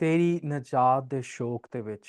ਤੇਰੀ ਨਜਾਤ ਦੇ ਸ਼ੌਕ ਦੇ ਵਿੱਚ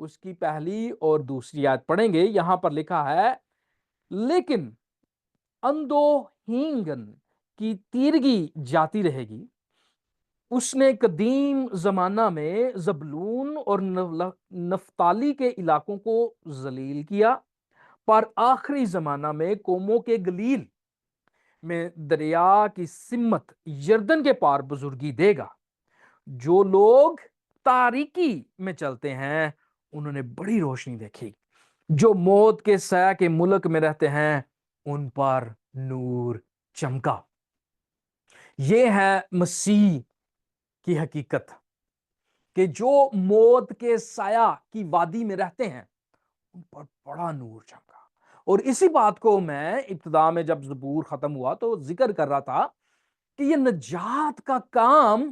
اس کی پہلی اور دوسری آیت پڑھیں گے. یہاں پر لکھا ہے لیکن اندو ہینگن کی تیرگی جاتی رہے گی. اس نے قدیم زمانہ میں زبلون اور نفتالی کے علاقوں کو ذلیل کیا، پر آخری زمانہ میں قوموں کے گلیل میں دریا کی سمت یردن کے پار بزرگی دے گا. جو لوگ تاریکی میں چلتے ہیں انہوں نے بڑی روشنی دیکھی، جو موت کے سایہ کے ملک میں رہتے ہیں ان پر نور چمکا. یہ ہے مسیح کی حقیقت کہ جو موت کے سایہ کی وادی میں رہتے ہیں ان پر بڑا نور چمکا. اور اسی بات کو میں ابتدا میں جب زبور ختم ہوا تو ذکر کر رہا تھا کہ یہ نجات کا کام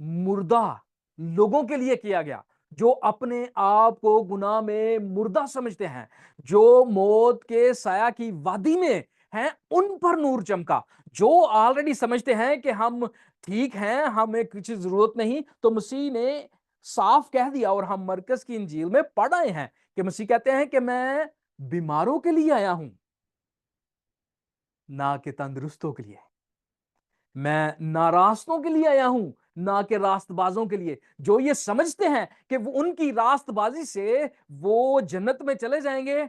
مردہ لوگوں کے لیے کیا گیا، جو اپنے آپ کو گناہ میں مردہ سمجھتے ہیں، جو موت کے سایہ کی وادی میں ہیں ان پر نور چمکا. جو آلریڈی سمجھتے ہیں کہ ہم ٹھیک ہیں، ہمیں کچھ ضرورت نہیں، تو مسیح نے صاف کہہ دیا اور ہم مرکز کی انجیل میں پڑھ آئے ہیں کہ مسیح کہتے ہیں کہ میں بیماروں کے لیے آیا ہوں نہ کہ تندرستوں کے لیے، میں ناراستوں کے لیے آیا ہوں نہ کہ راست بازوں کے لیے. جو یہ سمجھتے ہیں کہ وہ ان کی راست بازی سے وہ جنت میں چلے جائیں گے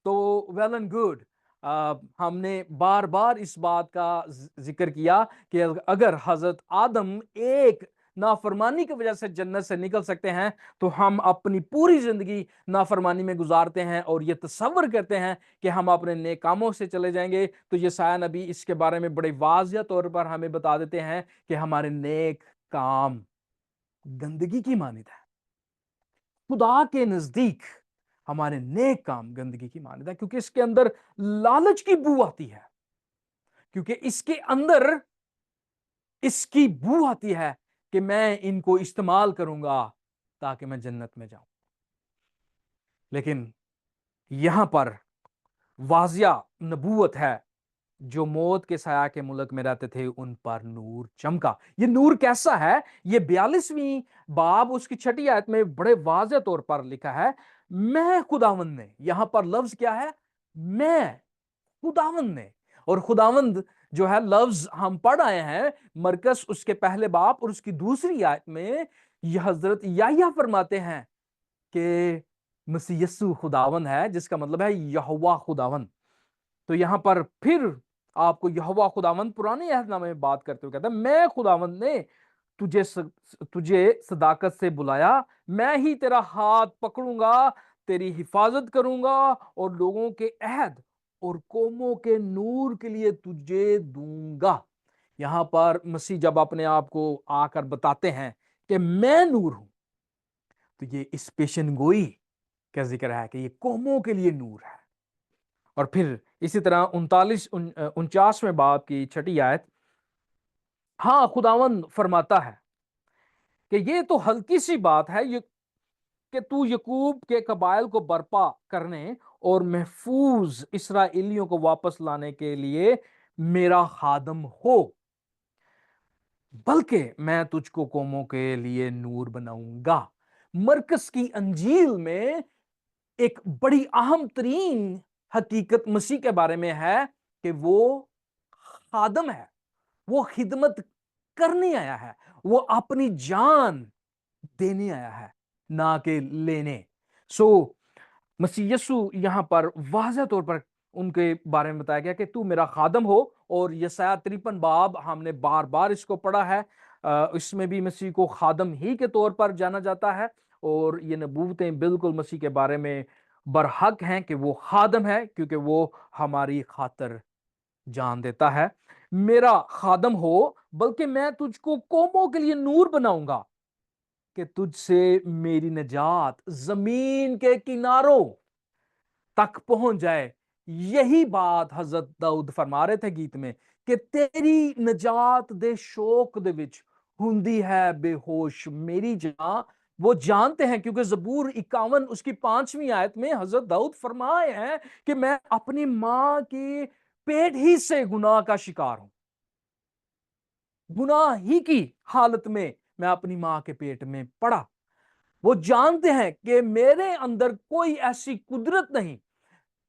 تو ویل اینڈ گڈ. ہم نے بار بار اس بات کا ذکر کیا کہ اگر حضرت آدم ایک نافرمانی کی وجہ سے جنت سے نکل سکتے ہیں تو ہم اپنی پوری زندگی نافرمانی میں گزارتے ہیں اور یہ تصور کرتے ہیں کہ ہم اپنے نیک کاموں سے چلے جائیں گے. تو یسایہ نبی اس کے بارے میں بڑے واضح طور پر ہمیں بتا دیتے ہیں کہ ہمارے نیک کام گندگی کی مانند ہے. خدا کے نزدیک ہمارے نیک کام گندگی کی مانند ہے، کیونکہ اس کے اندر لالچ کی بو آتی ہے، کیونکہ اس کے اندر اس کی بو آتی ہے کہ میں ان کو استعمال کروں گا تاکہ میں جنت میں جاؤں. لیکن یہاں پر واضح نبوت ہے، جو موت کے سایہ کے ملک میں رہتے تھے ان پر نور چمکا. یہ نور کیسا ہے؟ یہ 42ویں باب اس کی 6 آیت میں بڑے واضح طور پر لکھا ہے میں خداوند نے. یہاں پر لفظ کیا ہے؟ میں خداوند نے. اور خداوند جو ہے لفظ ہم پڑھ آئے ہیں مرکز اس کے پہلے باب اور اس کی دوسری آیت میں یہ حضرت یحییٰ فرماتے ہیں کہ مسیح یسوع خداوند ہے، جس کا مطلب ہے یہوہ خداوند. تو یہاں پر پھر آپ کو یہوہ خداوند پرانے عہد نامے میں بات کرتے ہوئے کہتا ہے میں خداوند نے تجھے صداقت سے بلایا، میں ہی تیرا ہاتھ پکڑوں گا، تیری حفاظت کروں گا اور لوگوں کے عہد اور قوموں کے نور کے لیے تجھے دوں گا. یہاں پر مسیح جب اپنے آپ کو آ کر بتاتے ہیں کہ میں نور ہوں تو یہ اس پیشن گوئی کا ذکر ہے کہ یہ قوموں کے لیے نور ہے. اور پھر اسی طرح 49ویں باب کی 6 آیت، ہاں خداوند فرماتا ہے کہ یہ تو ہلکی سی بات ہے کہ تو یعقوب کے قبائل کو برپا کرنے اور محفوظ اسرائیلیوں کو واپس لانے کے لیے میرا خادم ہو، بلکہ میں تجھ کو قوموں کے لیے نور بناؤں گا. مرکز کی انجیل میں ایک بڑی اہم ترین حقیقت مسیح کے بارے میں ہے کہ وہ خادم ہے، وہ خدمت کرنے آیا ہے، وہ اپنی جان دینے آیا ہے نہ کہ لینے. مسیح یسوع یہاں پر واضح طور پر ان کے بارے میں بتایا گیا کہ تو میرا خادم ہو. اور یسایہ 53 باب ہم نے بار بار اس کو پڑھا ہے، اس میں بھی مسیح کو خادم ہی کے طور پر جانا جاتا ہے. اور یہ نبوتیں بالکل مسیح کے بارے میں برحق ہیں کہ وہ خادم ہے، کیونکہ وہ ہماری خاطر جان دیتا ہے. میرا خادم ہو بلکہ میں تجھ کو قوموں کے لیے نور بناؤں گا کہ تجھ سے میری نجات زمین کے کناروں تک پہنچ جائے. یہی بات حضرت داؤد فرما رہے تھے گیت میں کہ تیری نجات دے شوق دے وچ ہوندی ہے بے ہوش میری جان. وہ جانتے ہیں کیونکہ زبور 51 اس کی 5ویں آیت میں حضرت داؤد فرمائے ہیں کہ میں اپنی ماں کے پیٹ ہی سے گناہ کا شکار ہوں. گناہ ہی کی حالت میں اپنی ماں کے پیٹ میں پڑا. وہ جانتے ہیں کہ میرے اندر کوئی ایسی قدرت نہیں،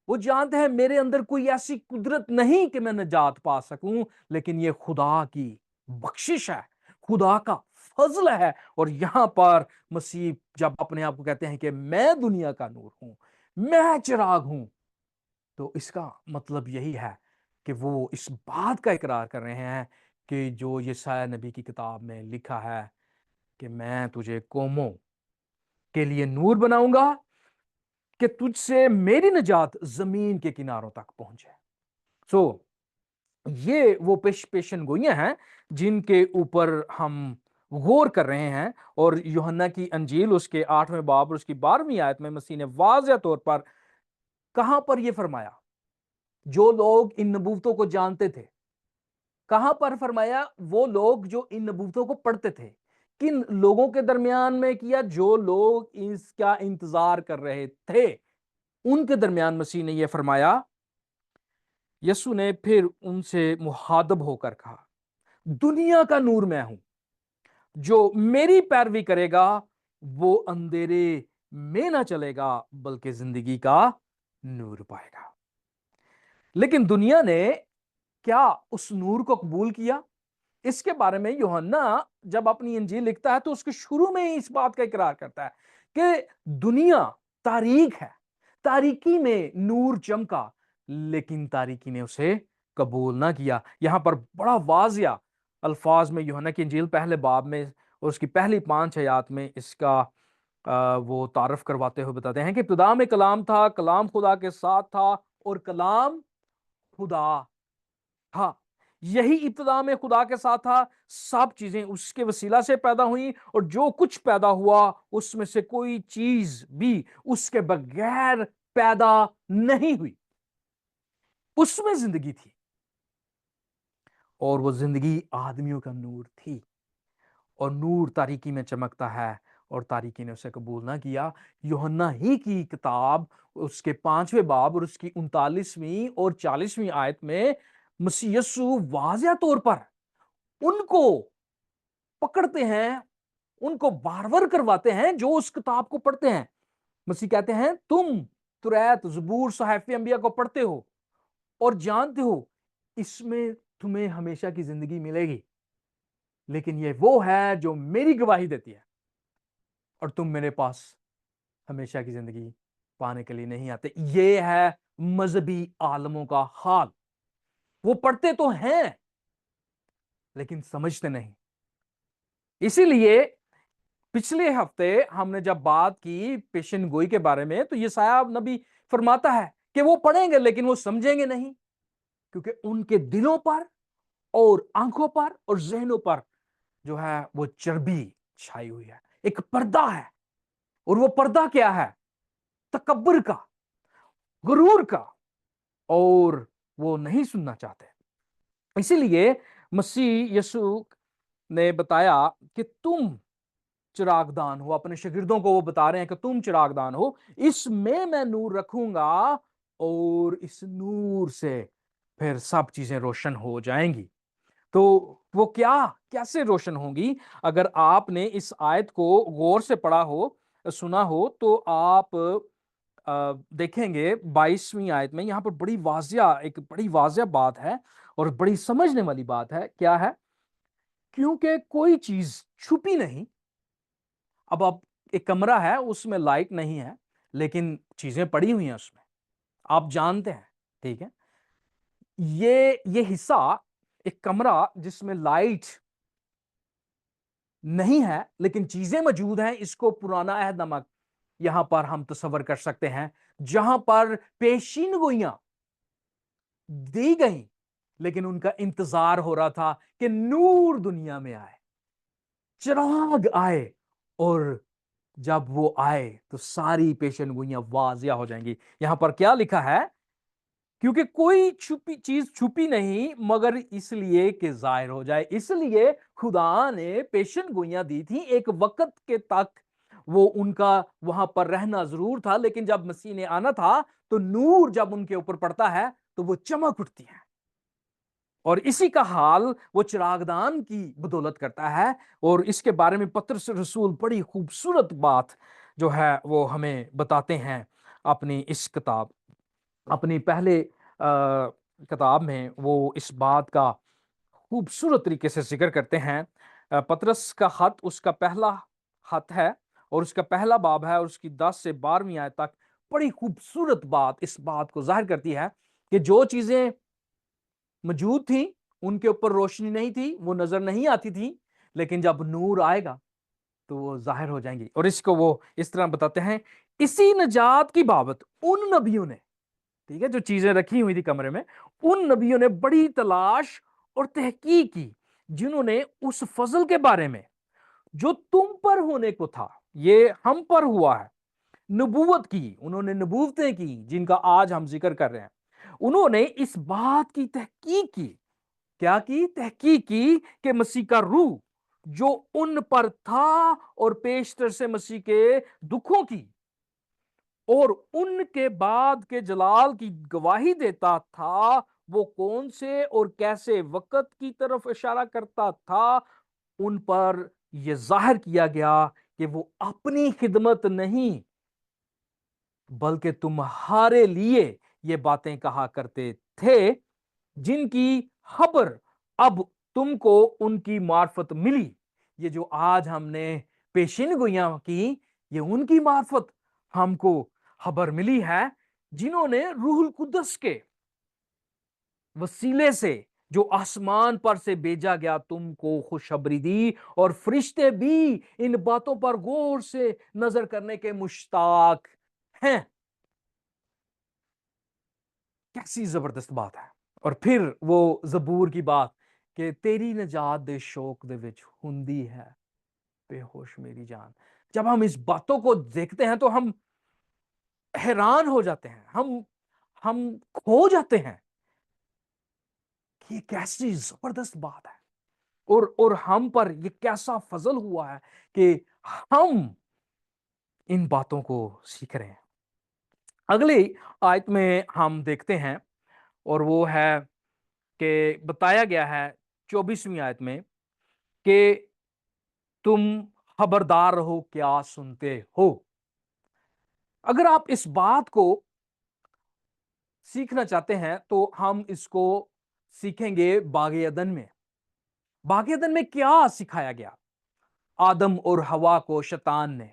وہ جانتے ہیں میرے اندر کوئی ایسی قدرت نہیں کہ میں نجات پا سکوں، لیکن یہ خدا کی بخشش ہے، خدا کا فضل ہے۔ اور یہاں پر مسیح جب اپنے آپ کو کہتے ہیں کہ میں دنیا کا نور ہوں، میں چراغ ہوں، تو اس کا مطلب یہی ہے کہ وہ اس بات کا اقرار کر رہے ہیں کہ جو یسایہ نبی کی کتاب میں لکھا ہے کہ میں تجھے قوموں کے لیے نور بناؤں گا کہ تجھ سے میری نجات زمین کے کناروں تک پہنچے۔ سو یہ وہ پیشن گوئیاں ہیں جن کے اوپر ہم غور کر رہے ہیں، اور یوحنا کی انجیل اس کے 8ویں باب اور اس کی 12ویں آیت میں مسیح نے واضح طور پر کہاں پر یہ فرمایا، جو لوگ ان نبوتوں کو جانتے تھے، کہاں پر فرمایا، وہ لوگ جو ان نبوتوں کو پڑھتے تھے، کن لوگوں کے درمیان میں کیا، جو لوگ اس کا انتظار کر رہے تھے ان کے درمیان مسیح نے یہ فرمایا۔ یسوع نے پھر ان سے مخاطب ہو کر کہا، دنیا کا نور میں ہوں، جو میری پیروی کرے گا وہ اندھیرے میں نہ چلے گا بلکہ زندگی کا نور پائے گا۔ لیکن دنیا نے کیا اس نور کو قبول کیا؟ اس کے بارے میں یوحنا جب اپنی انجیل لکھتا ہے تو اس کے شروع میں ہی اس بات کا اقرار کرتا ہے کہ دنیا تاریک ہے، تاریکی میں نور چمکا لیکن تاریکی نے اسے قبول نہ کیا۔ یہاں پر بڑا واضح الفاظ میں یوحنا کی انجیل پہلے باب میں اور اس کی پہلی 5 آیات میں اس کا وہ تعارف کرواتے ہوئے بتاتے ہیں کہ ابتدا میں کلام تھا، کلام خدا کے ساتھ تھا اور کلام خدا تھا۔ یہی ابتدا میں خدا کے ساتھ تھا، سب چیزیں اس کے وسیلہ سے پیدا ہوئیں، اور جو کچھ پیدا ہوا اس میں سے کوئی چیز بھی اس کے بغیر پیدا نہیں ہوئی۔ اس میں زندگی تھی اور وہ زندگی آدمیوں کا نور تھی، اور نور تاریکی میں چمکتا ہے اور تاریکی نے اسے قبول نہ کیا۔ یوحنا ہی کی کتاب اس کے 5ویں باب اور اس کی 39ویں اور 40ویں آیت میں مسیح یسوع واضح طور پر ان کو پکڑتے ہیں، ان کو بار کرواتے ہیں جو اس کتاب کو پڑھتے ہیں۔ مسیح کہتے ہیں تم توریت، زبور، صحائف انبیاء کو پڑھتے ہو اور جانتے ہو اس میں تمہیں ہمیشہ کی زندگی ملے گی، لیکن یہ وہ ہے جو میری گواہی دیتی ہے اور تم میرے پاس ہمیشہ کی زندگی پانے کے لیے نہیں آتے۔ یہ ہے مذہبی عالموں کا حال، وہ پڑھتے تو ہیں لیکن سمجھتے نہیں۔ اسی لیے پچھلے ہفتے ہم نے جب بات کی پیشن گوئی کے بارے میں تو یسایہ نبی فرماتا ہے کہ وہ پڑھیں گے لیکن وہ سمجھیں گے نہیں، کیونکہ ان کے دلوں پر اور آنکھوں پر اور ذہنوں پر جو ہے وہ چربی چھائی ہوئی ہے، ایک پردہ ہے، اور وہ پردہ کیا ہے؟ تکبر کا، غرور کا، اور وہ نہیں سننا چاہتے۔ اسی لیے مسیح یسوع نے بتایا کہ تم چراغ دان ہو، اپنے شاگردوں کو وہ بتا رہے ہیں کہ تم چراغ دان ہو، اس میں نور رکھوں گا اور اس نور سے پھر سب چیزیں روشن ہو جائیں گی۔ تو وہ کیسے روشن ہوں گی؟ اگر آپ نے اس آیت کو غور سے پڑھا ہو، سنا ہو، تو آپ دیکھیں گے 22ویں آیت میں یہاں پر ایک بڑی واضح بات ہے اور بڑی سمجھنے والی بات ہے۔ کیا ہے؟ کیونکہ کوئی چیز چھپی نہیں۔ اب آپ ایک کمرہ ہے، اس میں لائٹ نہیں ہے لیکن چیزیں پڑی ہوئی ہیں اس میں، آپ جانتے ہیں، ٹھیک ہے؟ یہ حصہ ایک کمرہ جس میں لائٹ نہیں ہے لیکن چیزیں موجود ہیں، اس کو پرانا عہد نامہ یہاں پر ہم تصور کر سکتے ہیں، جہاں پر پیشین گوئیاں دی گئیں لیکن ان کا انتظار ہو رہا تھا کہ نور دنیا میں آئے، چراغ آئے، اور جب وہ آئے تو ساری پیشن گوئیاں واضح ہو جائیں گی۔ یہاں پر کیا لکھا ہے؟ کیونکہ کوئی چیز چھپی نہیں مگر اس لیے کہ ظاہر ہو جائے۔ اس لیے خدا نے پیشن گوئیاں دی تھی ایک وقت کے تک، وہ ان کا وہاں پر رہنا ضرور تھا، لیکن جب مسیح نے آنا تھا تو نور جب ان کے اوپر پڑتا ہے تو وہ چمک اٹھتی ہے، اور اسی کا حال وہ چراغدان کی بدولت کرتا ہے. اور اس کے بارے میں پطرس رسول بڑی خوبصورت بات جو ہے وہ ہمیں بتاتے ہیں اپنی اس کتاب، اپنی پہلے کتاب میں وہ اس بات کا خوبصورت طریقے سے ذکر کرتے ہیں. پطرس کا خط اس کا پہلا خط ہے اور اس کا پہلا باب ہے اور اس کی 10 سے 12ویں آیت تک بڑی خوبصورت بات اس بات کو ظاہر کرتی ہے کہ جو چیزیں موجود تھیں ان کے اوپر روشنی نہیں تھی، وہ نظر نہیں آتی تھی، لیکن جب نور آئے گا تو وہ ظاہر ہو جائیں گی. اور اس کو وہ اس طرح بتاتے ہیں، اسی نجات کی بابت ان نبیوں نے، ٹھیک ہے، جو چیزیں رکھی ہوئی تھی کمرے میں، ان نبیوں نے بڑی تلاش اور تحقیق کی جنہوں نے اس فضل کے بارے میں جو تم پر ہونے کو تھا یہ ہم پر ہوا ہے نبوت کی. انہوں نے نبوتیں کی جن کا آج ہم ذکر کر رہے ہیں. انہوں نے اس بات کی تحقیق کی. کیا کی تحقیق کی کہ مسیح کا روح جو ان پر تھا اور پیشتر سے مسیح کے دکھوں کی اور ان کے بعد کے جلال کی گواہی دیتا تھا، وہ کون سے اور کیسے وقت کی طرف اشارہ کرتا تھا، ان پر یہ ظاہر کیا گیا کہ وہ اپنی خدمت نہیں بلکہ تمہارے لیے یہ باتیں کہا کرتے تھے، جن کی خبر اب تم کو ان کی معرفت ملی. یہ جو آج ہم نے پیشین گوئیاں کی، یہ ان کی معرفت ہم کو خبر ملی ہے جنہوں نے روح القدس کے وسیلے سے جو آسمان پر سے بھیجا گیا تم کو خوشخبری دی، اور فرشتے بھی ان باتوں پر غور سے نظر کرنے کے مشتاق ہیں. کیسی زبردست بات ہے. اور پھر وہ زبور کی بات کہ تیری نجات دے شوق دے وچ ہندی ہے بے ہوش میری جان. جب ہم اس باتوں کو دیکھتے ہیں تو ہم حیران ہو جاتے ہیں، ہم کھو جاتے ہیں کہ یہ کیسی زبردست بات ہے اور ہم پر یہ کیسا فضل ہوا ہے کہ ہم ان باتوں کو سیکھ رہے ہیں. اگلی آیت میں ہم دیکھتے ہیں اور وہ ہے کہ بتایا گیا ہے 24ویں آیت میں کہ تم خبردار رہو کیا سنتے ہو. اگر آپ اس بات کو سیکھنا چاہتے ہیں تو ہم اس کو سیکھیں گے باغ عدن میں. باغ عدن میں کیا سکھایا گیا آدم اور حوا کو شیطان نے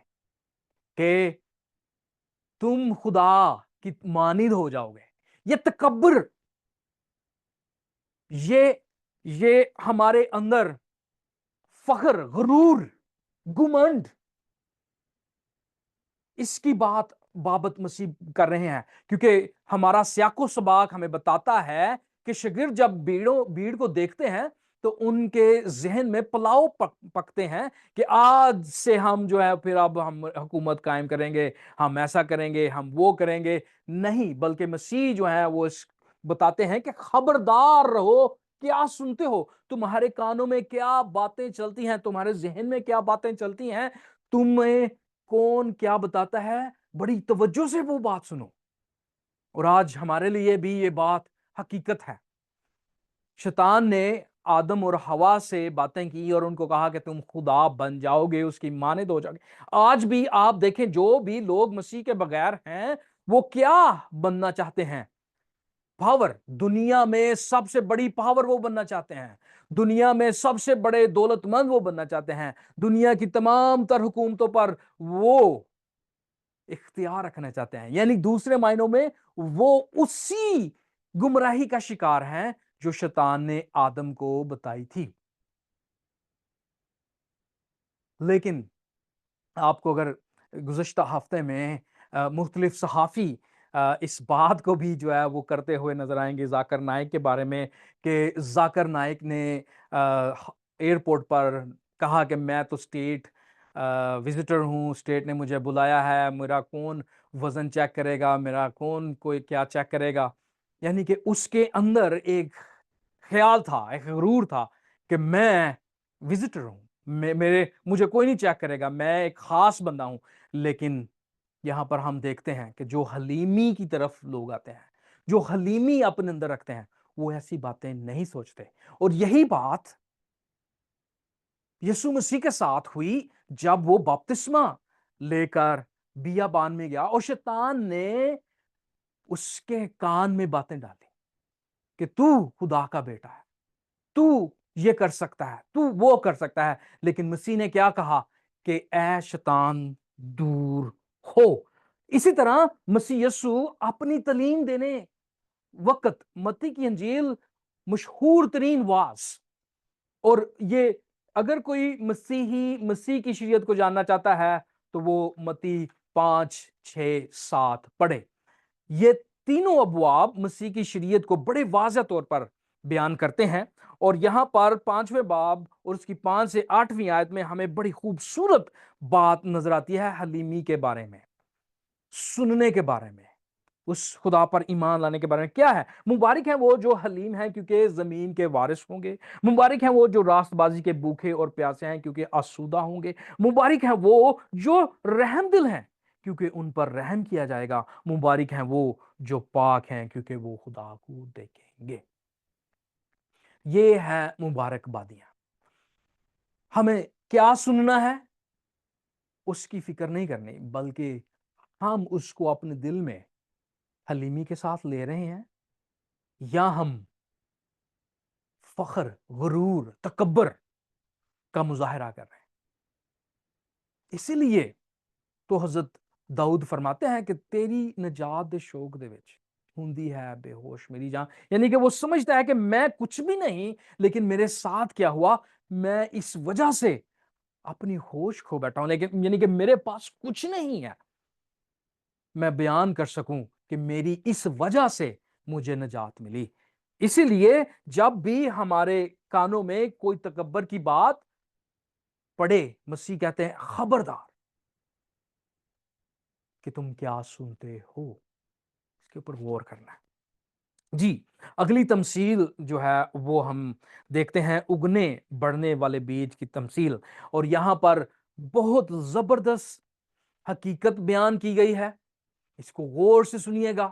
کہ تم خدا کی مانند ہو جاؤ گے. یہ تکبر، یہ ہمارے اندر فخر، غرور، گمنڈ، اس کی بابت مسیح کر رہے ہیں. کیونکہ ہمارا سیاق و سباق ہمیں بتاتا ہے کہ شاگرد جب بھیڑ کو دیکھتے ہیں تو ان کے ذہن میں پلاؤ پکتے ہیں کہ آج سے ہم جو ہے پھر اب ہم حکومت قائم کریں گے، ہم ایسا کریں گے، ہم وہ کریں گے. نہیں، بلکہ مسیح جو ہے وہ بتاتے ہیں کہ خبردار رہو کیا سنتے ہو. تمہارے کانوں میں کیا باتیں چلتی ہیں، تمہارے ذہن میں کیا باتیں چلتی ہیں، تمہیں کون کیا بتاتا ہے، بڑی توجہ سے وہ بات سنو. اور آج ہمارے لیے بھی یہ بات حقیقت ہے. شیطان نے آدم اور حوا سے باتیں کی اور ان کو کہا کہ تم خدا بن جاؤ گے، اس کی مانند ہو جاؤ گے. آج بھی آپ دیکھیں جو بھی لوگ مسیح کے بغیر ہیں وہ کیا بننا چاہتے ہیں؟ پاور. دنیا میں سب سے بڑی پاور وہ بننا چاہتے ہیں، دنیا میں سب سے بڑے دولت مند وہ بننا چاہتے ہیں، دنیا کی تمام تر حکومتوں پر وہ اختیار رکھنا چاہتے ہیں. یعنی دوسرے معنوں میں وہ اسی گمراہی کا شکار ہیں جو شیطان نے آدم کو بتائی تھی. لیکن آپ کو اگر گزشتہ ہفتے میں مختلف صحافی اس بات کو بھی جو ہے وہ کرتے ہوئے نظر آئیں گے ذاکر نائک کے بارے میں کہ ذاکر نائک نے ایئرپورٹ پر کہا کہ میں تو اسٹیٹ وزٹر ہوں، اسٹیٹ نے مجھے بلایا ہے، میرا کون وزن چیک کرے گا، میرا کون کوئی کیا چیک کرے گا. یعنی کہ اس کے اندر ایک خیال تھا، ایک غرور تھا کہ میں وزٹر ہوں، مجھے کوئی نہیں چیک کرے گا، میں ایک خاص بندہ ہوں. لیکن یہاں پر ہم دیکھتے ہیں کہ جو حلیمی کی طرف لوگ آتے ہیں، جو حلیمی اپنے اندر رکھتے ہیں، وہ ایسی باتیں نہیں سوچتے. اور یہی بات یسوع مسیح کے ساتھ ہوئی جب وہ بپتسمہ لے کر بیابان میں گیا اور شیطان نے اس کے کان میں باتیں ڈالی کہ تو خدا کا بیٹا ہے، تو یہ کر سکتا ہے، تو وہ کر سکتا ہے. لیکن مسیح نے کیا کہا کہ اے شیطان دور ہو. اسی طرح مسیح یسوع اپنی تعلیم دینے وقت متی کی انجیل مشہور ترین واز، اور یہ اگر کوئی مسیحی مسیح کی شریعت کو جاننا چاہتا ہے تو وہ متی 5، 6، 7 پڑھے. یہ تینوں ابواب مسیح کی شریعت کو بڑے واضح طور پر بیان کرتے ہیں. اور یہاں پر 5ویں باب اور اس کی 5 سے 8ویں آیت میں ہمیں بڑی خوبصورت بات نظر آتی ہے حلیمی کے بارے میں، سننے کے بارے میں، اس خدا پر ایمان لانے کے بارے میں. کیا ہے؟ مبارک ہیں وہ جو حلیم ہیں کیونکہ زمین کے وارث ہوں گے. مبارک ہیں وہ جو راست بازی کے بھوکے اور پیاسے ہیں کیونکہ آسودہ ہوں گے. مبارک ہیں وہ جو رحم دل ہیں کیونکہ ان پر رحم کیا جائے گا. مبارک ہیں وہ جو پاک ہیں کیونکہ وہ خدا کو دیکھیں گے. یہ ہے مبارک بادیاں. ہمیں کیا سننا ہے اس کی فکر نہیں کرنی، بلکہ ہم اس کو اپنے دل میں حلیمی کے ساتھ لے رہے ہیں یا ہم فخر، غرور، تکبر کا مظاہرہ کر رہے ہیں. اسی لیے تو حضرت داؤد فرماتے ہیں کہ تیری نجات دے شوق دے وچ ہوندی ہے بے ہوش میری جان. یعنی کہ وہ سمجھتا ہے کہ میں کچھ بھی نہیں، لیکن میرے ساتھ کیا ہوا، میں اس وجہ سے اپنی ہوش کھو بیٹھا ہوں. لیکن یعنی کہ میرے پاس کچھ نہیں ہے میں بیان کر سکوں کہ میری اس وجہ سے مجھے نجات ملی. اسی لیے جب بھی ہمارے کانوں میں کوئی تکبر کی بات پڑے، مسیح کہتے ہیں خبردار کہ تم کیا سنتے ہو، اس کے اوپر غور کرنا ہے. جی، اگلی تمثیل جو ہے وہ ہم دیکھتے ہیں اگنے بڑھنے والے بیج کی تمثیل. اور یہاں پر بہت زبردست حقیقت بیان کی گئی ہے، اس کو غور سے سنیے گا.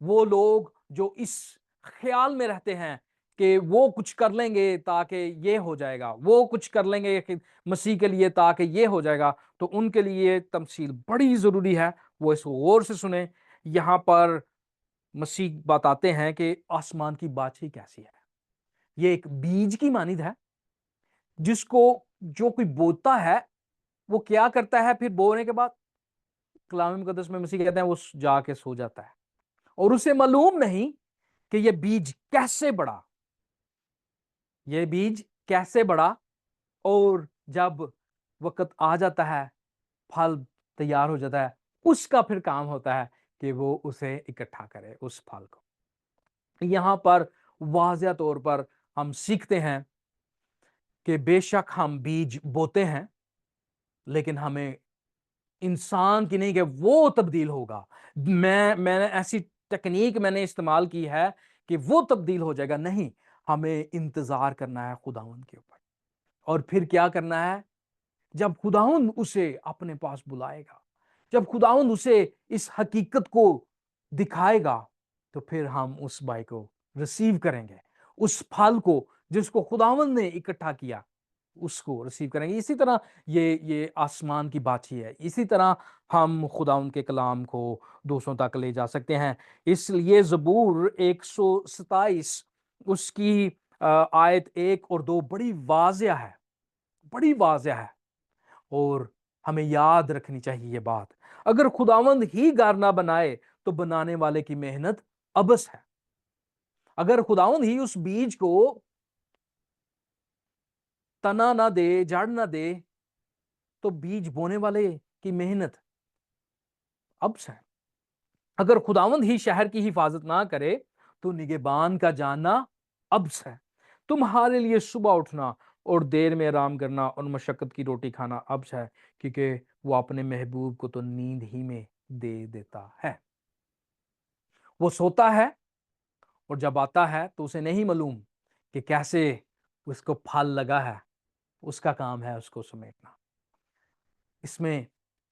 وہ لوگ جو اس خیال میں رہتے ہیں کہ وہ کچھ کر لیں گے تاکہ یہ ہو جائے گا، وہ کچھ کر لیں گے مسیح کے لیے تاکہ یہ ہو جائے گا، تو ان کے لیے تمثیل بڑی ضروری ہے، وہ اس کو غور سے سنیں. یہاں پر مسیح بتاتے ہیں کہ آسمان کی بادشاہی کیسی ہے. یہ ایک بیج کی مانند ہے جس کو جو کوئی بوتا ہے وہ کیا کرتا ہے، پھر بونے کے بعد کلام مقدس میں مسیح کہتے ہیں وہ جا کے سو جاتا ہے اور اسے معلوم نہیں کہ یہ بیج کیسے بڑا، یہ بیج کیسے بڑا. اور جب وقت آ جاتا ہے، پھل تیار ہو جاتا ہے، اس کا پھر کام ہوتا ہے کہ وہ اسے اکٹھا کرے اس پھل کو. یہاں پر واضح طور پر ہم سیکھتے ہیں کہ بے شک ہم بیج بوتے ہیں، لیکن ہمیں انسان کی نہیں کہ وہ تبدیل ہوگا. میں نے ایسی ٹیکنیک میں نے استعمال کی ہے کہ وہ تبدیل ہو جائے گا، نہیں. ہمیں انتظار کرنا ہے خداوند کے اوپر، اور پھر کیا کرنا ہے، جب خداوند اسے اپنے پاس بلائے گا، جب خداوند اسے اس حقیقت کو دکھائے گا، تو پھر ہم اس بھائی کو ریسیو کریں گے، اس پھل کو جس کو خداوند نے اکٹھا کیا اس کو ریسیو کریں گے. اسی طرح یہ آسمان کی بادشاہی ہے. اسی طرح ہم خداوند کے کلام کو دوسروں تک لے جا سکتے ہیں. اس لیے زبور 127 اس کی آیت 1 اور 2 بڑی واضح ہے، بڑی واضح ہے، اور ہمیں یاد رکھنی چاہیے یہ بات. اگر خداوند ہی گھر نہ بنائے تو بنانے والے کی محنت ابس ہے. اگر خداوند ہی اس بیج کو تنا نہ دے، جڑ نہ دے، تو بیج بونے والے کی محنت ابس ہے. اگر خداوند ہی شہر کی حفاظت نہ کرے تو نگہبان کا جاننا ابس ہے. تمہارے لیے صبح اٹھنا اور دیر میں آرام کرنا اور مشقت کی روٹی کھانا ابس ہے، کیونکہ وہ اپنے محبوب کو تو نیند ہی میں دے دیتا ہے. وہ سوتا ہے اور جب آتا ہے تو اسے نہیں معلوم کہ کیسے اس کو پھل لگا ہے، اس کا کام ہے اس کو سمیٹنا. اس میں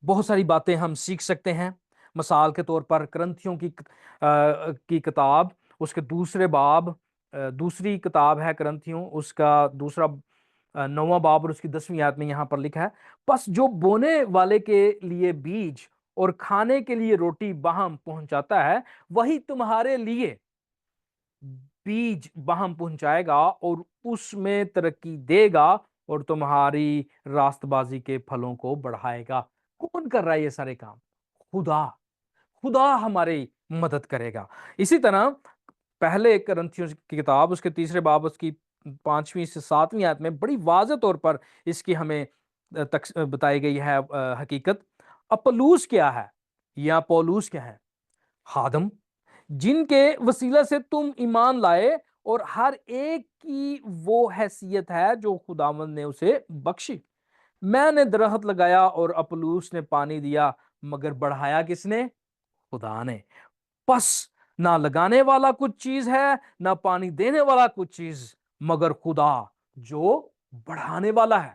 بہت ساری باتیں ہم سیکھ سکتے ہیں. مثال کے طور پر کرنتھیوں کی کتاب اس کے 2 باب دوسری کتاب ہے کرنتھیوں، اس کا دوسرا 9واں باب اور اس کی 10ویں آیت میں یہاں پر لکھا ہے، پس جو بونے والے کے لیے بیج اور کھانے کے لیے روٹی باہم پہنچاتا ہے، وہی تمہارے لیے بیج باہم پہنچائے گا اور اس میں ترقی دے گا اور تمہاری راست بازی کے پھلوں کو بڑھائے گا۔ کون کر رہا ہے یہ سارے کام؟ خدا۔ خدا ہماری مدد کرے گا۔ اسی طرح پہلے کرنتھیوں کی کتاب، اس کے تیسرے باب، اس کی 5ویں سے 7ویں آیت میں بڑی واضح طور پر اس کی ہمیں بتائی گئی ہے حقیقت۔ اپلوس کیا ہے یا پولوس کیا ہے؟ خادم، جن کے وسیلہ سے تم ایمان لائے، اور ہر ایک کی وہ حیثیت ہے جو خداوند نے اسے بخشی۔ میں نے درخت لگایا اور اپلوس نے پانی دیا، مگر بڑھایا کس نے؟ خدا نے۔ پس نہ لگانے والا کچھ چیز ہے، نہ پانی دینے والا کچھ چیز، مگر خدا جو بڑھانے والا ہے۔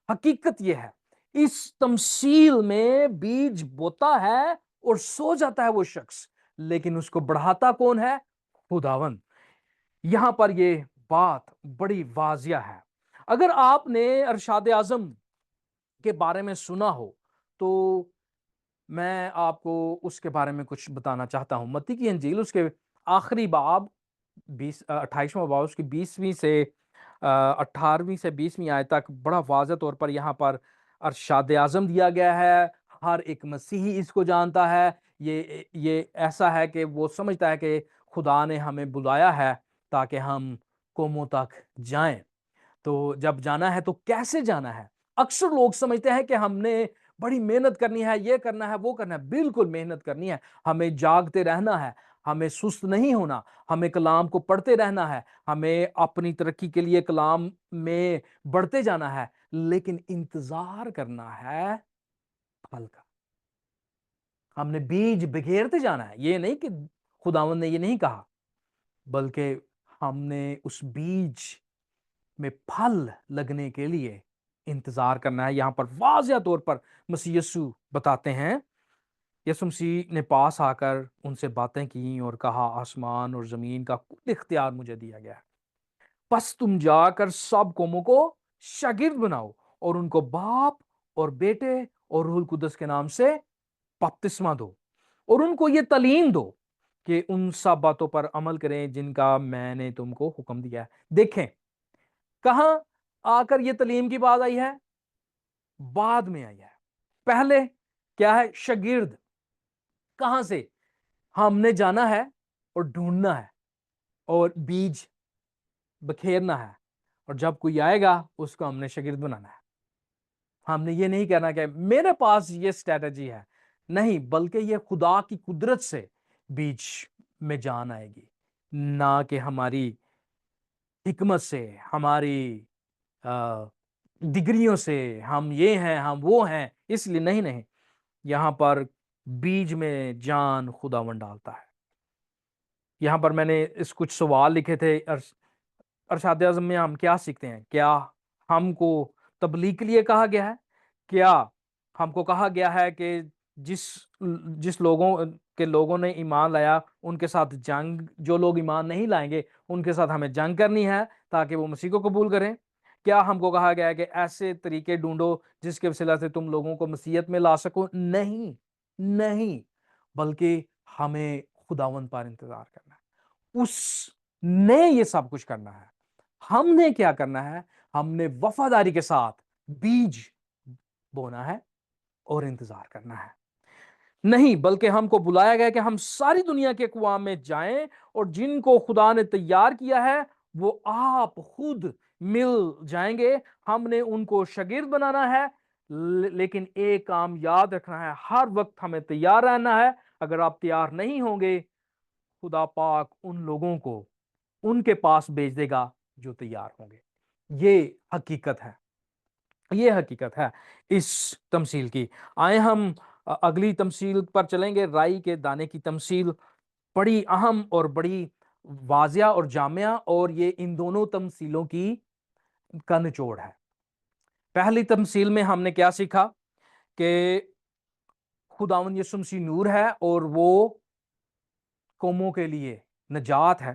حقیقت یہ ہے، اس تمثیل میں بیج بوتا ہے اور سو جاتا ہے وہ شخص، لیکن اس کو بڑھاتا کون ہے؟ خداوند۔ یہاں پر یہ بات بڑی واضح ہے۔ اگر آپ نے ارشاد اعظم کے بارے میں سنا ہو تو میں آپ کو اس کے بارے میں کچھ بتانا چاہتا ہوں۔ متی کی انجیل، اس کے آخری باب 28واں باب، اس کی 20ویں سے 18ویں سے 20ویں آیت تک بڑا واضح طور پر یہاں پر ارشاد اعظم دیا گیا ہے۔ ہر ایک مسیحی اس کو جانتا ہے۔ یہ ایسا ہے کہ وہ سمجھتا ہے کہ خدا نے ہمیں بلایا ہے تاکہ ہم قوموں تک جائیں۔ تو جب جانا ہے تو کیسے جانا ہے؟ اکثر لوگ سمجھتے ہیں کہ ہم نے بڑی محنت کرنی ہے، یہ کرنا ہے، وہ کرنا ہے۔ بالکل محنت کرنی ہے، ہمیں جاگتے رہنا ہے، ہمیں سست نہیں ہونا، ہمیں کلام کو پڑھتے رہنا ہے، ہمیں اپنی ترقی کے لیے کلام میں بڑھتے جانا ہے، لیکن انتظار کرنا ہے پھل کا۔ ہم نے بیج بکھیرتے جانا ہے۔ یہ نہیں کہ خداوند نے یہ نہیں کہا، بلکہ ہم نے اس بیج میں پھل لگنے کے لیے انتظار کرنا ہے۔ یہاں پر واضح طور پر مسیح یسوع بتاتے ہیں، یسوع مسیح نے پاس آ کر ان سے باتیں کی اور کہا، آسمان اور زمین کا کل اختیار مجھے دیا گیا ہے، پس تم جا کر سب قوموں کو شاگرد بناؤ اور ان کو باپ اور بیٹے اور روح القدس کے نام سے بپتسمہ دو، اور ان کو یہ تعلیم دو کہ ان سب باتوں پر عمل کریں جن کا میں نے تم کو حکم دیا ہے۔ دیکھیں کہاں آ کر یہ تعلیم کی بات آئی ہے؟ بعد میں آئی ہے۔ پہلے کیا ہے؟ شاگرد۔ کہاں سے؟ ہم نے جانا ہے اور ڈھونڈنا ہے اور بیج بکھیرنا ہے، اور جب کوئی آئے گا اس کو ہم نے شاگرد بنانا ہے۔ ہم نے یہ نہیں کہنا کہ میرے پاس یہ اسٹریٹجی ہے، نہیں، بلکہ یہ خدا کی قدرت سے بیج میں جان آئے گی، نہ کہ ہماری حکمت سے، ہماری ڈگریوں سے، ہم یہ ہیں، ہم وہ ہیں، اس لیے نہیں۔ نہیں، یہاں پر بیج میں جان خداوند ڈالتا ہے۔ یہاں پر میں نے اس کچھ سوال لکھے تھے۔ ارشاد اعظم میں ہم کیا سیکھتے ہیں؟ کیا ہم کو تبلیغ کے لیے کہا گیا ہے؟ کیا ہم کو کہا گیا ہے کہ جس لوگوں نے ایمان لایا ان کے ساتھ جنگ، جو لوگ ایمان نہیں لائیں گے ان کے ساتھ ہمیں جنگ کرنی ہے تاکہ وہ مسیح کو قبول کریں؟ کیا ہم کو کہا گیا ہے کہ ایسے طریقے ڈھونڈو جس کے وسیلہ سے تم لوگوں کو مسیحیت میں لا سکو؟ نہیں، نہیں، بلکہ ہمیں خداوند پر انتظار کرنا ہے، اس نے یہ سب کچھ کرنا ہے۔ ہم نے کیا کرنا ہے؟ ہم نے وفاداری کے ساتھ بیج بونا ہے اور انتظار کرنا ہے۔ نہیں، بلکہ ہم کو بلایا گیا کہ ہم ساری دنیا کے اقوام میں جائیں، اور جن کو خدا نے تیار کیا ہے وہ آپ خود مل جائیں گے۔ ہم نے ان کو شاگرد بنانا ہے، لیکن ایک کام یاد رکھنا ہے، ہر وقت ہمیں تیار رہنا ہے۔ اگر آپ تیار نہیں ہوں گے، خدا پاک ان لوگوں کو ان کے پاس بھیج دے گا جو تیار ہوں گے۔ یہ حقیقت ہے، یہ حقیقت ہے اس تمثیل کی۔ آئے ہم اگلی تمثیل پر چلیں گے، رائی کے دانے کی تمثیل بڑی اہم اور بڑی واضح اور جامعہ، اور یہ ان دونوں تمثیلوں کا نچوڑ ہے۔ پہلی تمثیل میں ہم نے کیا سیکھا؟ کہ خداوند یسوع مسیح نور ہے اور وہ قوموں کے لیے نجات ہے،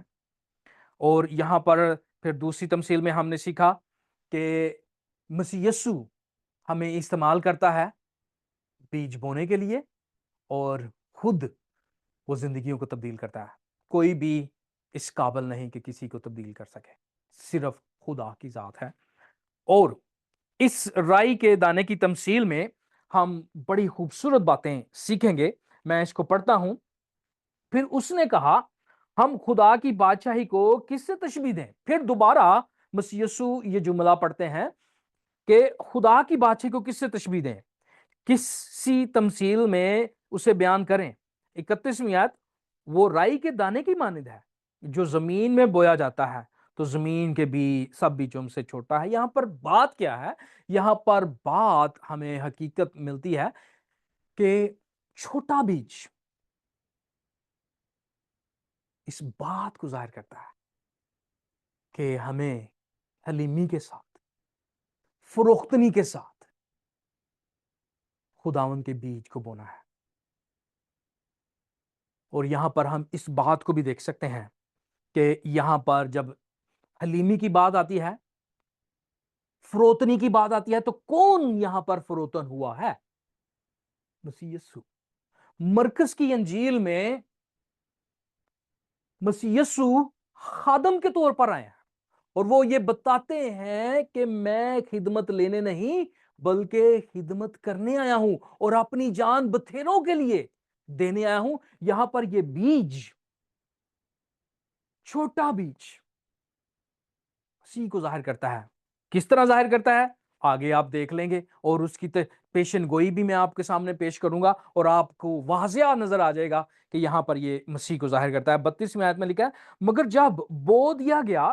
اور یہاں پر پھر دوسری تمثیل میں ہم نے سیکھا کہ مسیح یسوع ہمیں استعمال کرتا ہے بیج بونے کے لیے، اور خود وہ زندگیوں کو تبدیل کرتا ہے۔ کوئی بھی اس قابل نہیں کہ کسی کو تبدیل کر سکے، صرف خدا کی ذات ہے۔ اور اس رائی کے دانے کی تمثیل میں ہم بڑی خوبصورت باتیں سیکھیں گے۔ میں اس کو پڑھتا ہوں۔ پھر اس نے کہا، ہم خدا کی بادشاہی کو کس سے تشبیہ دیں؟ پھر دوبارہ مسیح یسوع یہ جملہ پڑھتے ہیں کہ خدا کی بادشاہی کو کس سے تشبیہ دیں، کسی تمثیل میں اسے بیان کریں۔ 31ویں آیت، وہ رائی کے دانے کی مانند ہے جو زمین میں بویا جاتا ہے، تو زمین کے بھی سب بیجوں سے چھوٹا ہے۔ یہاں پر بات کیا ہے؟ یہاں پر بات ہمیں حقیقت ملتی ہے کہ چھوٹا بیج اس بات کو ظاہر کرتا ہے کہ ہمیں حلیمی کے ساتھ، فروختنی کے ساتھ خداوند کے بیج کو بونا ہے۔ اور یہاں پر ہم اس بات کو بھی دیکھ سکتے ہیں کہ یہاں پر جب حلیمی کی بات آتی ہے، فروتنی کی بات آتی ہے، تو کون یہاں پر فروتن ہوا ہے؟ مسیح یسوع۔ مرکز کی انجیل میں مسیح یسوع خادم کے طور پر آئے ہیں، اور وہ یہ بتاتے ہیں کہ میں خدمت لینے نہیں بلکہ خدمت کرنے آیا ہوں، اور اپنی جان بتھیروں کے لیے دینے آیا ہوں۔ یہاں پر یہ بیج، چھوٹا بیج، اسی کو ظاہر کرتا ہے۔ کس طرح ظاہر کرتا ہے آگے آپ دیکھ لیں گے، اور اس کی پیشن گوئی بھی میں آپ کے سامنے پیش کروں گا، اور آپ کو واضح نظر آ جائے گا کہ یہاں پر یہ مسیح کو ظاہر کرتا ہے۔ 32ویں آیت میں لکھا ہے، مگر جب بو دیا گیا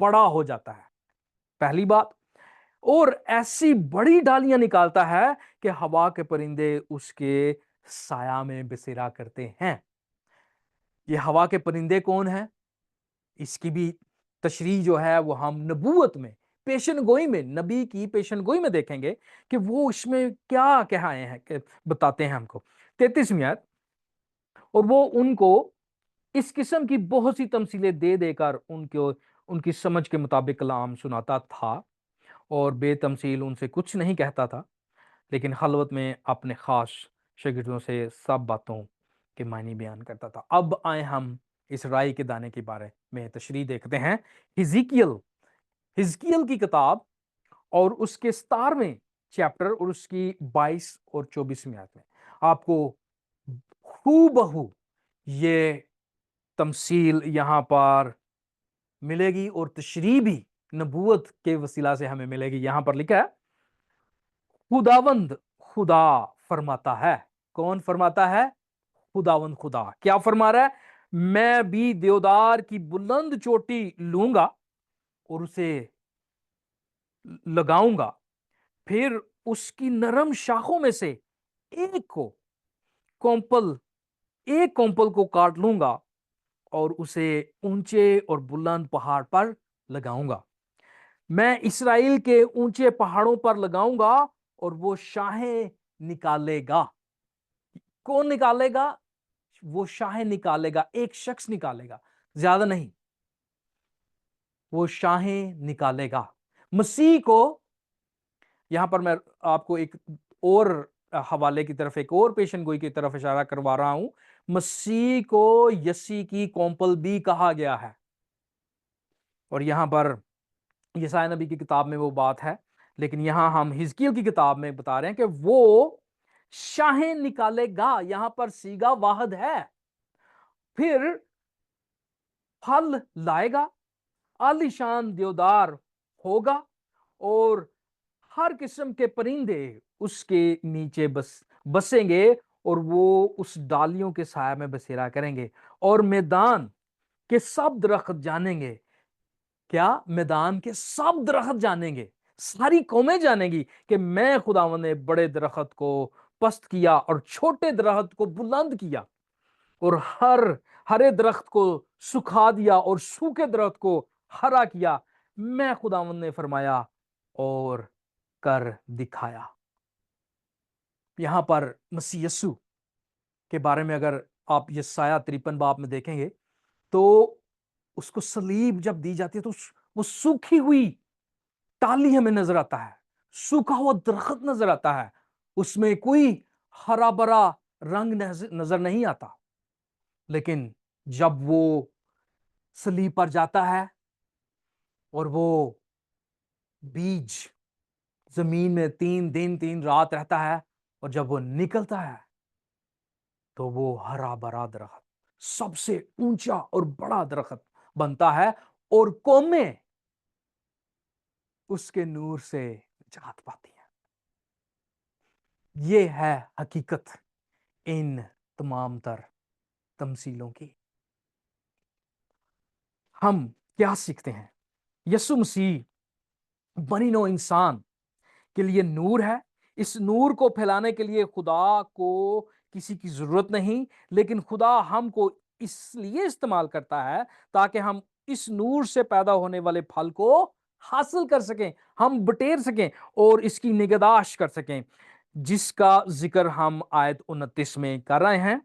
بڑا ہو جاتا ہے، پہلی بات، اور ایسی بڑی ڈالیاں نکالتا ہے کہ ہوا کے پرندے اس کے سایہ میں بسیرا کرتے ہیں۔ یہ ہوا کے پرندے کون ہیں؟ اس کی بھی تشریح جو ہے وہ ہم نبوت میں، پیشن گوئی میں، نبی کی پیشن گوئی میں دیکھیں گے کہ وہ اس میں کیا کہائے ہیں، کہ بتاتے ہیں ہم کو۔ 33ویں آیت، اور وہ ان کو اس قسم کی بہت سی تمثیلیں دے دے کر ان کی سمجھ کے مطابق کلام سناتا تھا، اور بے تمثیل ان سے کچھ نہیں کہتا تھا، لیکن خلوت میں اپنے خاص شاگردوں سے سب باتوں کے معنی بیان کرتا تھا۔ اب آئے ہم اس رائی کے دانے کے بارے میں تشریح دیکھتے ہیں۔ ہزکیل کی کتاب اور اس کے 17ویں چیپٹر اور اس کی 22 اور 24ویں آیت میں آپ کو ہو بہو یہ تمثیل یہاں پر ملے گی، اور تشریح بھی نبوت کے وسیلہ سے ہمیں ملے گی۔ یہاں پر لکھا ہے، خداوند خدا فرماتا ہے۔ کون فرماتا ہے؟ خداوند خدا۔ کیا فرما رہا ہے؟ میں بھی دیودار کی بلند چوٹی لوں گا اور اسے لگاؤں گا، پھر اس کی نرم شاخوں میں سے ایک کومپل کو کاٹ لوں گا اور اسے اونچے اور بلند پہاڑ پر لگاؤں گا۔ میں اسرائیل کے اونچے پہاڑوں پر لگاؤں گا اور وہ شاہیں نکالے گا۔ کون نکالے گا؟ وہ شاہیں نکالے گا، ایک شخص نکالے گا، زیادہ نہیں، وہ شاہیں نکالے گا۔ مسیح کو یہاں پر میں آپ کو ایک اور حوالے کی طرف، ایک اور پیشن گوئی کی طرف اشارہ کروا رہا ہوں۔ مسیح کو یسی کی کومپل بھی کہا گیا ہے، اور یہاں پر یسایا نبی کی کتاب میں وہ بات ہے، لیکن یہاں ہم حزقیل کی کتاب میں بتا رہے ہیں کہ وہ شاہیں نکالے گا۔ یہاں پر سیگا واحد ہے۔ پھر پھل لائے گا، عالیشان دیودار ہوگا، اور ہر قسم کے پرندے اس کے نیچے بسیں گے، اور وہ اس ڈالیوں کے سایہ میں بسیرا کریں گے، اور میدان کے سب درخت جانیں گے۔ کیا؟ میدان کے سب درخت جانیں گے، ساری قومیں جانیں گی کہ میں خداوند نے بڑے درخت کو پست کیا اور چھوٹے درخت کو بلند کیا، اور ہرے درخت کو سکھا دیا اور سوکھے درخت کو ہرا کیا، میں خداوند نے فرمایا اور کر دکھایا۔ یہاں پر مسیح یسوع کے بارے میں اگر آپ یسایہ 53 باب میں دیکھیں گے تو اس کو سلیب جب دی جاتی ہے تو وہ سوکھی ہوئی ٹالی ہمیں نظر آتا ہے، سوکھا ہوا درخت نظر آتا ہے، اس میں کوئی ہرا بھرا رنگ نظر نہیں آتا۔ لیکن جب وہ سلیب پر جاتا ہے اور وہ بیج زمین میں 3 دن 3 رات رہتا ہے، اور جب وہ نکلتا ہے تو وہ ہرا بھرا درخت، سب سے اونچا اور بڑا درخت بنتا ہے، اور قومیں اس کے نور سے نجات پاتی ہیں۔ یہ ہے حقیقت ان تمام تر تمثیلوں کی۔ ہم کیا سیکھتے ہیں؟ یسوع مسیح بنی نوع انسان کے لیے نور ہے۔ اس نور کو پھیلانے کے لیے خدا کو کسی کی ضرورت نہیں، لیکن خدا ہم کو اس لیے استعمال کرتا ہے تاکہ ہم اس نور سے پیدا ہونے والے پھل کو حاصل کر سکیں، ہم بٹیر سکیں اور اس کی نگہداشت کر سکیں، جس کا ذکر ہم آیت 29 میں کر رہے ہیں۔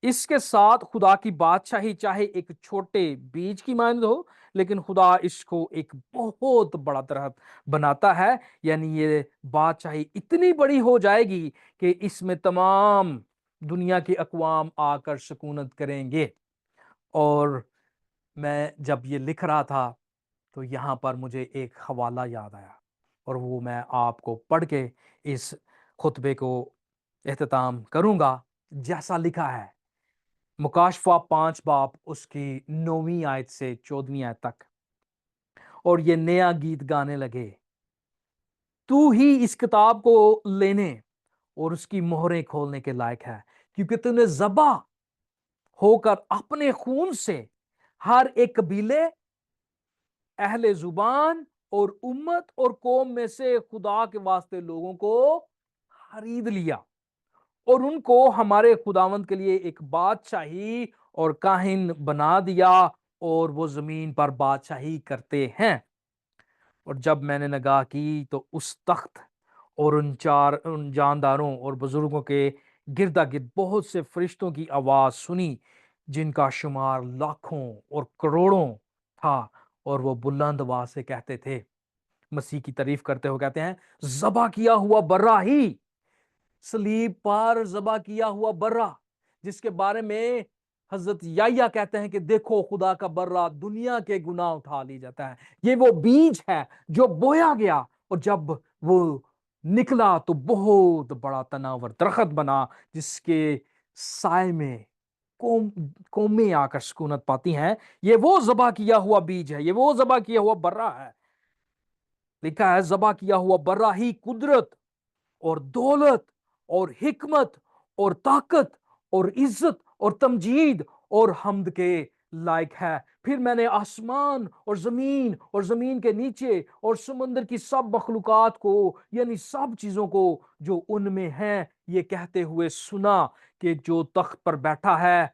اس کے ساتھ خدا کی بادشاہی چاہے ایک چھوٹے بیج کی مانند ہو، لیکن خدا اس کو ایک بہت بڑا درخت بناتا ہے، یعنی یہ بادشاہی اتنی بڑی ہو جائے گی کہ اس میں تمام دنیا کے اقوام آ کر سکونت کریں گے۔ اور میں جب یہ لکھ رہا تھا تو یہاں پر مجھے ایک حوالہ یاد آیا، اور وہ میں آپ کو پڑھ کے اس خطبے کو اختتام کروں گا۔ جیسا لکھا ہے مکاشفہ 5 باب اس کی 9ویں آیت سے 14ویں آیت تک، اور یہ نیا گیت گانے لگے، تو ہی اس کتاب کو لینے اور اس کی مہریں کھولنے کے لائق ہے، کیونکہ تو نے ذبح ہو کر اپنے خون سے ہر ایک قبیلے، اہل زبان اور امت اور قوم میں سے خدا کے واسطے لوگوں کو خرید لیا، اور ان کو ہمارے خداوند کے لیے ایک بادشاہی اور کاہن بنا دیا، اور وہ زمین پر بادشاہی کرتے ہیں۔ اور جب میں نے نگاہ کی تو اس تخت اور ان جانداروں اور بزرگوں کے گردا گرد بہت سے فرشتوں کی آواز سنی، جن کا شمار لاکھوں اور کروڑوں تھا، اور وہ بلند آواز سے کہتے تھے، مسیح کی تعریف کرتے ہوئے کہتے ہیں، ذبح کیا ہوا برا ہی، صلیب پر ذبح کیا ہوا برا، جس کے بارے میں حضرت یحییٰ کہتے ہیں کہ دیکھو خدا کا برا دنیا کے گناہ اٹھا لی جاتا ہے۔ یہ وہ بیج ہے جو بویا گیا، اور جب وہ نکلا تو بہت بڑا تناور درخت بنا، جس کے سائے میں قومیں آ کر سکونت پاتی ہیں۔ یہ وہ ذبح کیا ہوا بیج ہے، یہ وہ ذبح کیا ہوا برا ہے۔ لکھا ہے ذبح کیا ہوا برا ہی قدرت اور دولت اور حکمت اور طاقت اور عزت اور تمجید اور حمد کے لائق ہے۔ پھر میں نے آسمان اور زمین کے نیچے اور سمندر کی سب مخلوقات کو، یعنی سب چیزوں کو جو ان میں ہیں، یہ کہتے ہوئے سنا کہ جو تخت پر بیٹھا ہے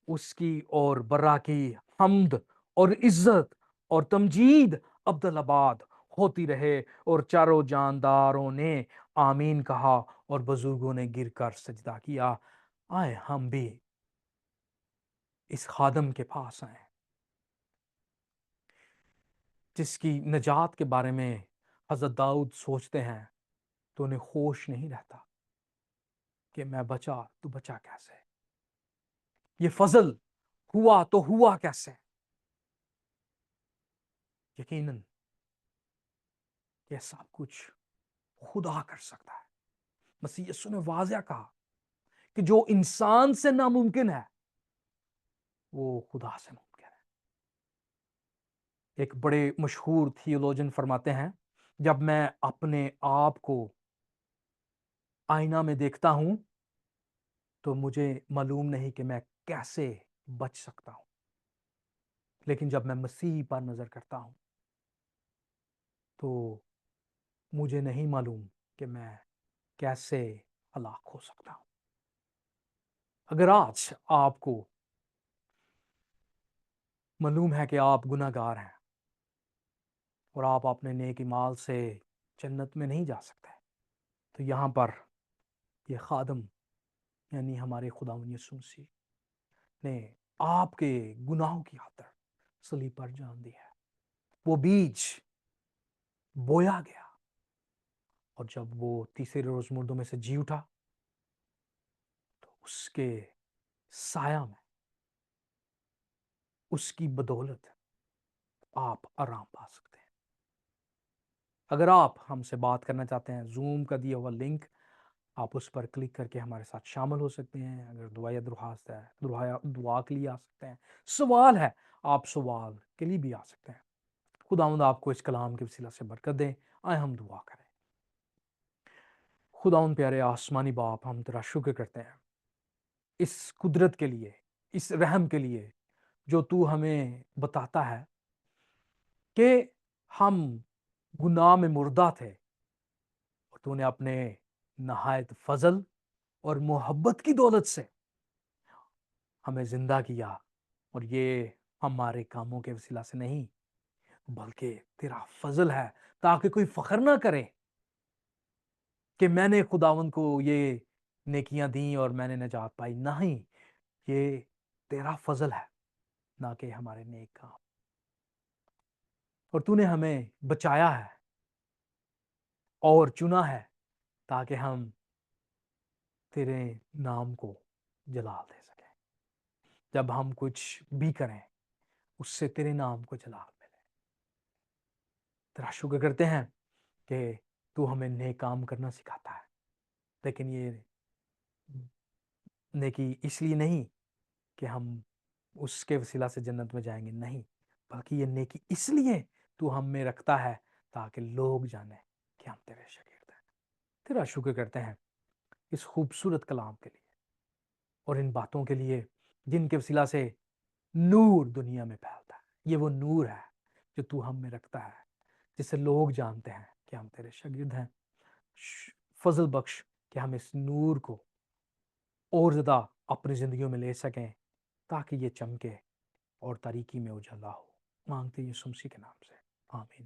اس کی اور برا کی حمد اور عزت اور تمجید ابدالآباد ہوتی رہے۔ اور چاروں جانداروں نے آمین کہا، اور بزرگوں نے گر کر سجدہ کیا۔ آئے ہم بھی اس خادم کے پاس آئیں جس کی نجات کے بارے میں حضرت داؤد سوچتے ہیں تو انہیں ہوش نہیں رہتا کہ میں بچا تو بچا کیسے، یہ فضل ہوا تو ہوا کیسے۔ یقیناً یہ سب کچھ خدا کر سکتا ہے۔ مسیح یسوع نے واضح کہا کہ جو انسان سے ناممکن ہے وہ خدا سے ممکن ہے۔ ایک بڑے مشہور تھیولوجن فرماتے ہیں، جب میں اپنے آپ کو آئینہ میں دیکھتا ہوں تو مجھے معلوم نہیں کہ میں کیسے بچ سکتا ہوں، لیکن جب میں مسیح پر نظر کرتا ہوں تو مجھے نہیں معلوم کہ میں کیسے ہلاک ہو سکتا ہوں۔ اگر آج آپ کو معلوم ہے کہ آپ گناہ گار ہیں اور آپ اپنے نیک اعمال سے جنت میں نہیں جا سکتے، تو یہاں پر یہ خادم یعنی ہمارے خداوند یسوع مسیح نے آپ کے گناہوں کی خاطر صلیب پر جان دی ہے۔ وہ بیج بویا گیا، اور جب وہ تیسرے روز مردوں میں سے جی اٹھا تو اس کے سایہ میں، اس کی بدولت آپ آرام پا سکتے ہیں۔ اگر آپ ہم سے بات کرنا چاہتے ہیں، زوم کا دیا ہوا لنک، آپ اس پر کلک کر کے ہمارے ساتھ شامل ہو سکتے ہیں۔ اگر دعا یا درخواست ہے، دعا کے لیے آ سکتے ہیں، سوال ہے، آپ سوال کے لیے بھی آ سکتے ہیں۔ خداوند آپ کو اس کلام کے وسیلہ سے برکت دے۔ آئے ہم دعا کریں۔ خداوند پیارے آسمانی باپ، ہم تیرا شکر کرتے ہیں اس قدرت کے لیے، اس رحم کے لیے جو تو ہمیں بتاتا ہے کہ ہم گناہ میں مردہ تھے، اور تو نے اپنے نہایت فضل اور محبت کی دولت سے ہمیں زندہ کیا، اور یہ ہمارے کاموں کے وسیلہ سے نہیں بلکہ تیرا فضل ہے، تاکہ کوئی فخر نہ کرے کہ میں نے خداوند کو یہ نیکیاں دیں اور میں نے نجات پائی۔ نہیں، یہ تیرا فضل ہے، نہ کہ ہمارے نیک کام۔ اور تو نے ہمیں بچایا ہے اور چنا ہے تاکہ ہم تیرے نام کو جلال دے سکیں۔ جب ہم کچھ بھی کریں، اس سے تیرے نام کو جلال ملے۔ تیرا شکر کرتے ہیں کہ تو ہمیں نیک کام کرنا سکھاتا ہے، لیکن یہ نیکی اس لیے نہیں کہ ہم اس کے وسیلہ سے جنت میں جائیں گے، نہیں، بلکہ یہ نیکی اس لیے تو ہم میں رکھتا ہے تاکہ لوگ جانیں کہ ہم تیرے شاگرد ہیں۔ تیرا شکر کرتے ہیں اس خوبصورت کلام کے لیے اور ان باتوں کے لیے جن کے وسیلہ سے نور دنیا میں پھیلتا ہے۔ یہ وہ نور ہے جو تو ہم میں رکھتا ہے، جس سے لوگ جانتے ہیں کہ ہم تیرے شاگرد ہیں۔ فضل بخش کہ ہم اس نور کو اور زیادہ اپنی زندگیوں میں لے سکیں، تاکہ یہ چمکے اور تاریکی میں اجالا ہو۔ مانگتے ہیں یسوع مسیح کے نام سے، آمین۔